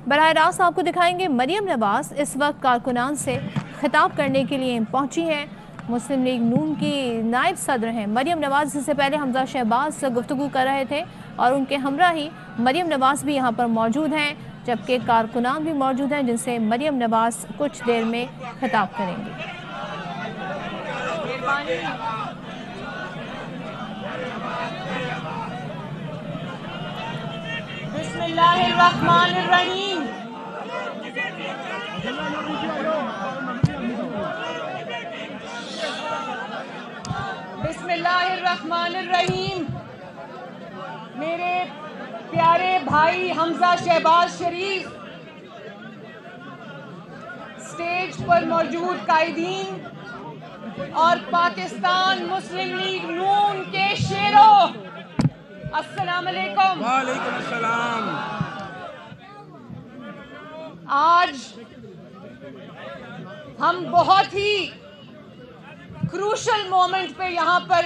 براہ راست آپ کو دکھائیں گے مریم نواز اس وقت کارکنان سے خطاب کرنے کے لیے پہنچی ہیں۔ مسلم لیگ نون کی نائب صدر ہیں مریم نواز، اس سے پہلے حمزہ شہباز سے گفتگو کر رہے تھے اور ان کے ہمراہی مریم نواز بھی یہاں پر موجود ہیں، جبکہ کارکنان بھی موجود ہیں جن سے مریم نواز کچھ دیر میں خطاب کریں گی۔ بسم اللہ الرحمن الرحیم۔ بسم اللہ الرحمن الرحیم۔ میرے پیارے بھائی حمزہ شہباز شریف، سٹیج پر موجود قائدین اور پاکستان مسلم لیگ نون کے شیروں، السلام علیکم۔ وعلیکم السلام۔ آج ہم بہت ہی کروشل مومنٹ پہ یہاں پر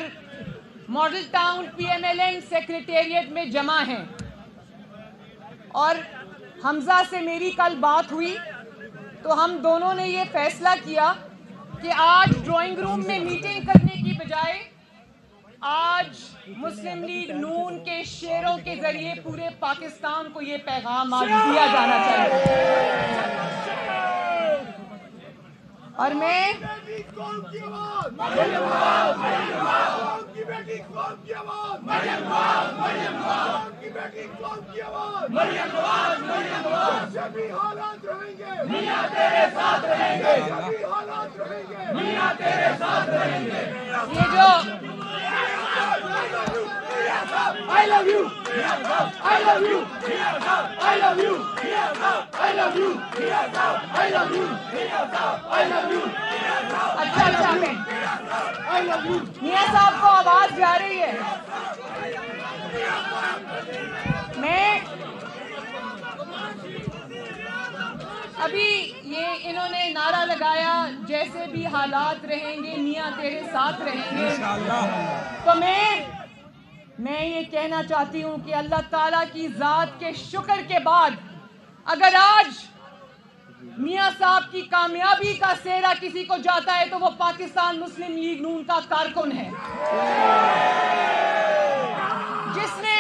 Model Town P M L N secretariat میں جمع ہیں، اور حمزہ سے میری کل بات ہوئی تو ہم دونوں نے یہ فیصلہ کیا کہ آج ڈرائنگ روم میں میٹنگ کرنے کی بجائے آج مسلم لیگ نون کے شیروں کے ذریعے پورے پاکستان کو یہ پیغام آج دیا جانا چاہیے۔ اور میں یہ جو I love you, I love you, I love you, I love you, I love you, I love you. اچھا میں میاں صاحب کو آواز جا رہی ہے۔ میں ابھی یہ انہوں نے نعرہ لگایا جیسے بھی حالات رہیں گے میاں تیرے ساتھ رہیں گے، تو میں یہ کہنا چاہتی ہوں کہ اللہ تعالیٰ کی ذات کے شکر کے بعد اگر آج میاں صاحب کی کامیابی کا سہرا کسی کو جاتا ہے تو وہ پاکستان مسلم لیگ نون کا کارکن ہے، جس نے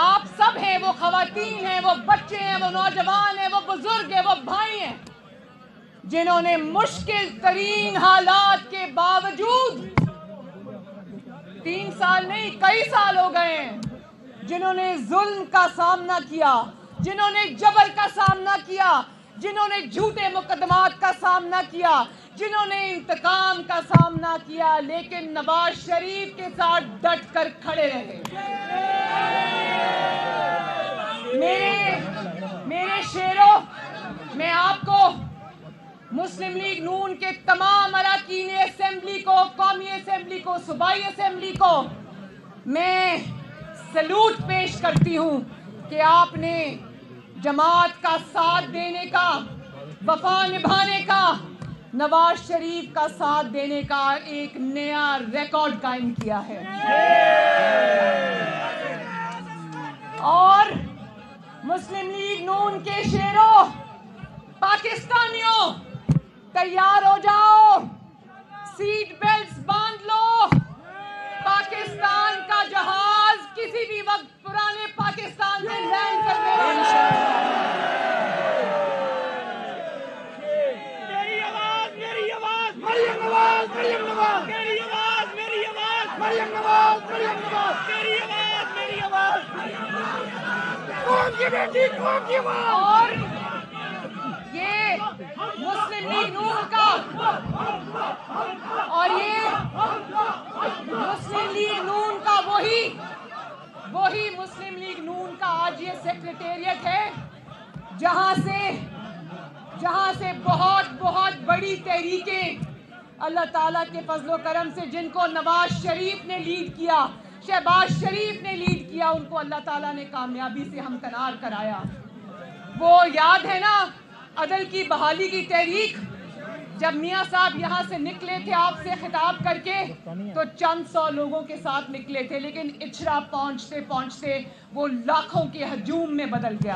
آپ سب ہیں، وہ خواتین ہیں، وہ بچے ہیں، وہ نوجوان ہیں، وہ بزرگ ہیں، وہ بھائی ہیں، جنہوں نے مشکل ترین حالات کے باوجود 3 سال نہیں کئی سال ہو گئے ہیں، جنہوں نے ظلم کا سامنا کیا، جنہوں نے جبر کا سامنا کیا، جنہوں نے جھوٹے مقدمات کا سامنا کیا، جنہوں نے انتقام کا سامنا کیا، لیکن نواز شریف کے ساتھ ڈٹ کر کھڑے رہے۔ میرے شیروں، میں آپ کو مسلم لیگ نون کے تمام اراکین اسمبلی کو، قومی اسمبلی کو، صوبائی اسمبلی کو میں سلوٹ پیش کرتی ہوں کہ آپ نے جماعت کا ساتھ دینے کا، وفا نبھانے کا، نواز شریف کا ساتھ دینے کا ایک نیا ریکارڈ قائم کیا ہے۔ اور مسلم لیگ نون کے شیروں، پاکستانیوں، تیار ہو جاؤ، سیٹ بیلٹس باندھ لو، پاکستان کا جہاز کسی بھی وقت پرانے پاکستان سے لینڈ کرنے والا ہے۔ میری آواز، میری آواز، مریم نواز، مریم نواز، میری آواز، میری آواز، مریم نواز، مریم نواز، میری آواز، میری آواز، قوم کی بیٹی، قوم کی آواز۔ اور یہ مسلم لیگ نون کا، اور یہ مسلم لیگ نون کا وہی مسلم لیگ نون کا آج یہ سیکریٹریٹ ہے جہاں سے بہت بڑی تحریکیں اللہ تعالیٰ کے فضل و کرم سے، جن کو نواز شریف نے لیڈ کیا، شہباز شریف نے لیڈ کیا، ان کو اللہ تعالیٰ نے کامیابی سے ہمکنار کرایا۔ وہ یاد ہے نا عدل کی بحالی کی تحریک، جب میاں صاحب یہاں سے نکلے تھے آپ سے خطاب کر کے تو چند سو لوگوں کے ساتھ نکلے تھے، لیکن اچھرا پہنچتے پہنچتے وہ لاکھوں کے ہجوم میں بدل گیا۔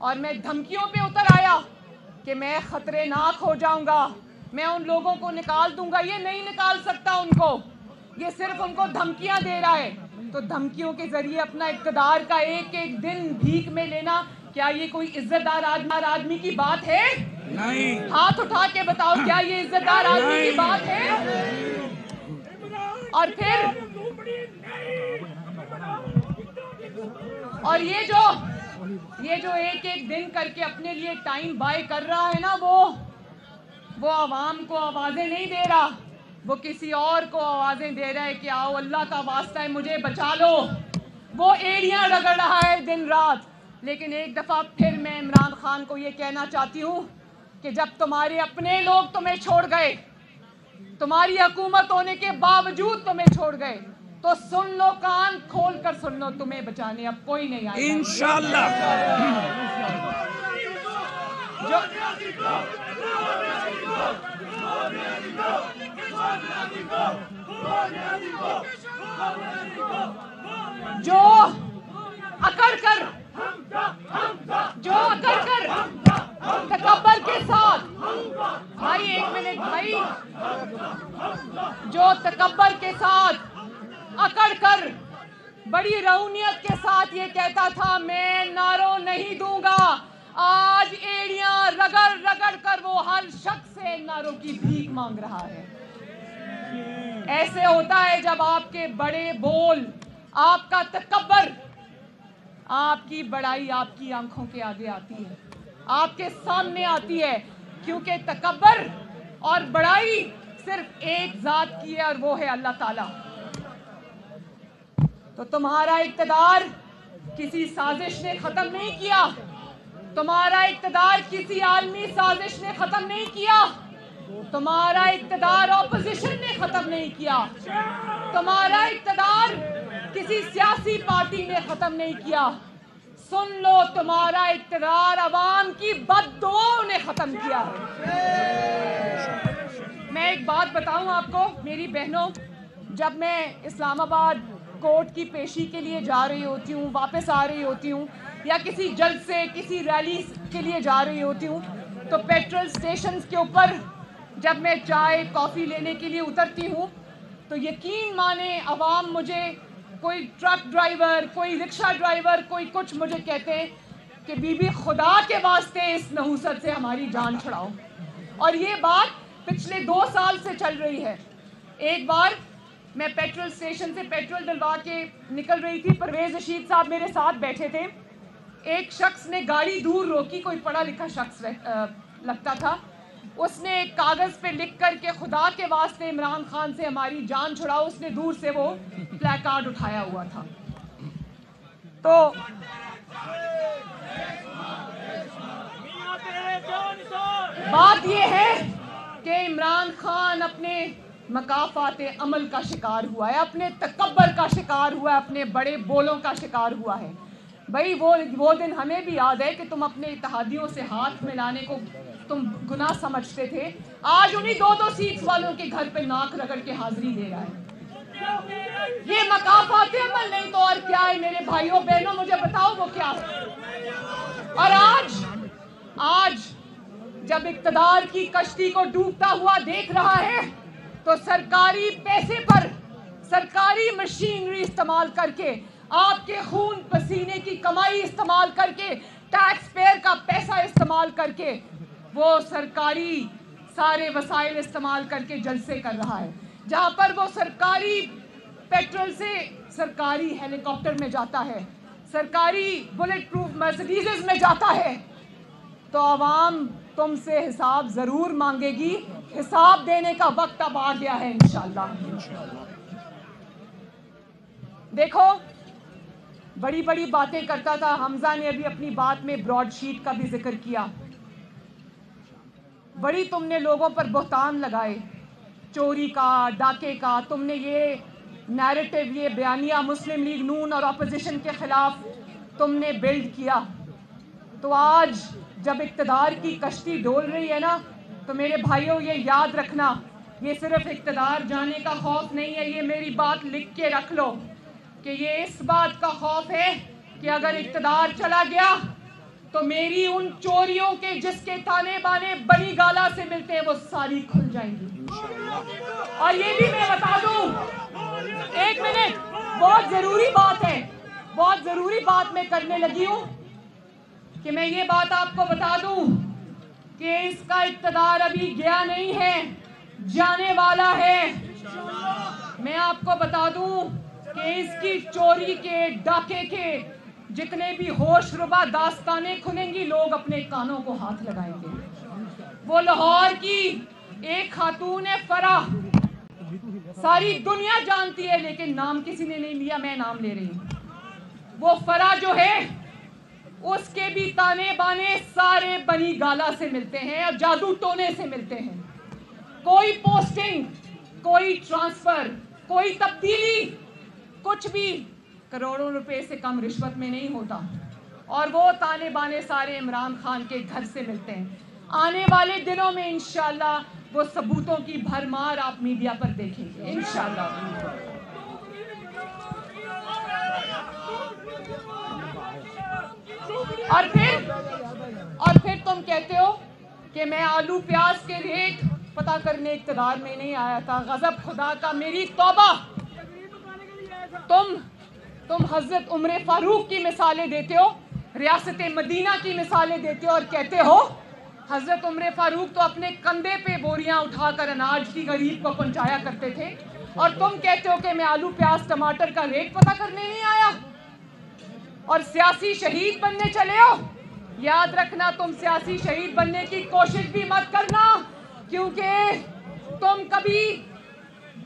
اور میں دھمکیوں پہ اتر آیا کہ میں خطرے ناک ہو جاؤں گا, میں ان لوگوں کو نکال دوں گا. یہ نہیں نکال سکتا ان کو, یہ صرف ان کو دھمکیاں دے رہا ہے. تو دھمکیوں کے ذریعے اپنا اقتدار کا ایک ایک دن بھیک میں لینا, کیا یہ کوئی عزت دار آدمی کی بات ہے؟ نہیں. ہاتھ اٹھا کے بتاؤ, کیا یہ عزت دار آدمی کی بات ہے؟ اور پھر اور یہ جو ایک ایک دن کر کے اپنے لیے ٹائم بائی کر رہا ہے نا, وہ عوام کو آوازیں نہیں دے رہا, وہ کسی اور کو آوازیں دے رہا ہے کہ آؤ اللہ کا واسطہ ہے مجھے بچا لو. وہ ایڑیاں رگڑ رہا ہے دن رات. لیکن ایک دفعہ پھر میں عمران خان کو یہ کہنا چاہتی ہوں کہ جب تمہارے اپنے لوگ تمہیں چھوڑ گئے, تمہاری حکومت ہونے کے باوجود تمہیں چھوڑ گئے, تو سن لو, کان کھول کر سن لو, تمہیں بچانے اب کوئی نہیں آئے گا انشاءاللہ. جو اکڑ کر تکبر کے ساتھ, بھائی ایک منٹ بھائی, جو تکبر کے ساتھ اکڑ کر بڑی رونیت کے ساتھ یہ کہتا تھا میں نعروں نہیں دوں گا, آج ایڑیاں رگڑ رگڑ کر وہ ہر شخص سے نعروں کی بھیک مانگ رہا ہے. ایسے ہوتا ہے جب آپ کے بڑے بول, آپ کا تکبر, آپ کی بڑائی آپ کی آنکھوں کے آگے آتی ہے, آپ کے سامنے آتی ہے, کیونکہ تکبر اور بڑائی صرف ایک ذات کی ہے اور وہ ہے اللہ تعالیٰ. تو تمہارا اقتدار کسی سازش نے ختم نہیں کیا, تمہارا اقتدار کسی عالمی سازش نے ختم نہیں کیا, تمہارا اقتدار اپوزیشن نے ختم نہیں کیا, تمہارا اقتدار کسی سیاسی پارٹی نے ختم نہیں کیا. سن لو, تمہارا اقتدار عوام کی بد دعاؤں نے ختم کیا ہے. میں ایک بات بتاؤں آپ کو میری بہنوں, جب میں اسلام آباد کورٹ کی پیشی کے لیے جا رہی ہوتی ہوں, واپس آ رہی ہوتی ہوں, یا کسی جلسے کسی ریلی کے لیے جا رہی ہوتی ہوں, تو پیٹرول سٹیشنز کے اوپر جب میں چائے کافی لینے کے لیے اترتی ہوں, تو یقین مانے عوام مجھے, کوئی ٹرک ڈرائیور, کوئی رکشہ ڈرائیور, کوئی کچھ, مجھے کہتے ہیں کہ بی بی خدا کے واسطے اس نحوست سے ہماری جان چھڑاؤ. اور یہ بات پچھلے 2 سال سے چل رہی ہے. ایک بار میں پیٹرول اسٹیشن سے پیٹرول ڈلوا کے نکل رہی تھی, پرویز رشید صاحب میرے ساتھ بیٹھے تھے. ایک شخص نے گاڑی دور روکی, کوئی پڑھا لکھا شخص لگتا تھا, اس نے ایک کاغذ پہ لکھ کر کے خدا کے واسطے عمران خان سے ہماری جان چھڑاؤ, اس نے دور سے وہ پلے کارڈ اٹھایا ہوا تھا. تو بات یہ ہے کہ عمران خان اپنے مکافات عمل کا شکار ہوا ہے, اپنے تکبر کا شکار ہوا ہے, اپنے بڑے بولوں کا شکار ہوا ہے. بھائی وہ دن ہمیں بھی یاد ہے کہ تم اپنے اتحادیوں سے ہاتھ ملانے کو تم گناہ سمجھتے تھے, آج انہی 2 سیٹس والوں کے گھر پہ ناک رگڑ کے حاضری دے رہا ہے. یہ مکافات عمل نہیں تو اور کیا ہے میرے بھائیوں بہنوں, مجھے بتاؤ وہ کیا ہے. اور آج جب اقتدار کی کشتی کو ڈوبتا ہوا دیکھ رہا ہے, تو سرکاری پیسے پر, سرکاری مشینری استعمال کر کے, آپ کے خون پسینے کی کمائی استعمال کر کے, ٹیکس پیئر کا پیسہ استعمال کر کے, وہ سرکاری سارے وسائل استعمال کر کے جلسے کر رہا ہے. جہاں پر وہ سرکاری پیٹرول سے سرکاری ہیلی کاپٹر میں جاتا ہے, سرکاری بلٹ پروف مرسیڈیز میں جاتا ہے, تو عوام تم سے حساب ضرور مانگے گی. حساب دینے کا وقت اب آ گیا ہے انشاءاللہ. دیکھو, بڑی بڑی باتیں کرتا تھا حمزہ نے, ابھی اپنی بات میں براڈ شیٹ کا بھی ذکر کیا. بڑی تم نے لوگوں پر بہتان لگائے, چوری کا, ڈاکے کا, تم نے یہ نیریٹو, یہ بیانیہ مسلم لیگ نون اور اپوزیشن کے خلاف تم نے بلڈ کیا. تو آج جب اقتدار کی کشتی ڈول رہی ہے نا, تو میرے بھائیوں یہ یاد رکھنا, یہ صرف اقتدار جانے کا خوف نہیں ہے, یہ میری بات لکھ کے رکھ لو کہ یہ اس بات کا خوف ہے کہ اگر اقتدار چلا گیا تو میری ان چوریوں کے جس کے تانے بانے بنی گالا سے ملتے ہیں وہ ساری کھل جائیں گی. اور یہ بھی میں بتا دوں, ایک منٹ, بہت ضروری بات ہے, بہت ضروری بات میں کرنے لگی ہوں کہ میں یہ بات آپ کو بتا دوں کہ اس کا اقتدار ابھی گیا نہیں ہے, جانے والا ہے. میں آپ کو بتا دوں کہ اس کی چوری کے, ڈاکے کے جتنے بھی ہوش ربا داستانیں کھلیں گی, لوگ اپنے کانوں کو ہاتھ لگائیں گے. وہ لاہور کی ایک خاتون ہے فرح, ساری دنیا جانتی ہے لیکن نام کسی نے نہیں لیا, میں نام لے رہی ہوں. وہ فرح جو ہے اس کے بھی تانے بانے سارے بنی گالا سے ملتے ہیں اور جادو ٹونے سے ملتے ہیں. کوئی پوسٹنگ, کوئی ٹرانسفر, کوئی تبدیلی, کچھ بھی کروڑوں روپے سے کم رشوت میں نہیں ہوتا. اور وہ تانے بانے سارے عمران خان کے گھر سے ملتے ہیں. آنے والے دنوں میں انشاءاللہ وہ ثبوتوں کی بھرمار آپ میڈیا پر دیکھیں گے انشاءاللہ. اور پھر تم کہتے ہو کہ میں آلو پیاز کے ریٹ پتہ کرنے اقتدار میں نہیں آیا تھا. غضب خدا کا, میری توبہ. تم حضرت عمر فاروق کی مثالیں دیتے ہو, ریاست مدینہ کی مثالیں دیتے ہو اور کہتے ہو حضرت عمر فاروق تو اپنے کندھے پہ بوریاں اٹھا کر اناج کی غریب کو پہنچایا کرتے تھے, اور تم کہتے ہو کہ میں آلو پیاز ٹماٹر کا ریٹ پتہ کرنے نہیں آیا اور سیاسی شہید بننے چلے ہو. یاد رکھنا, تم سیاسی شہید بننے کی کوشش بھی مت کرنا, کیونکہ تم کبھی,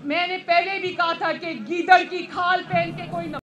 میں نے پہلے بھی کہا تھا کہ گیدڑ کی کھال پہن کے کوئی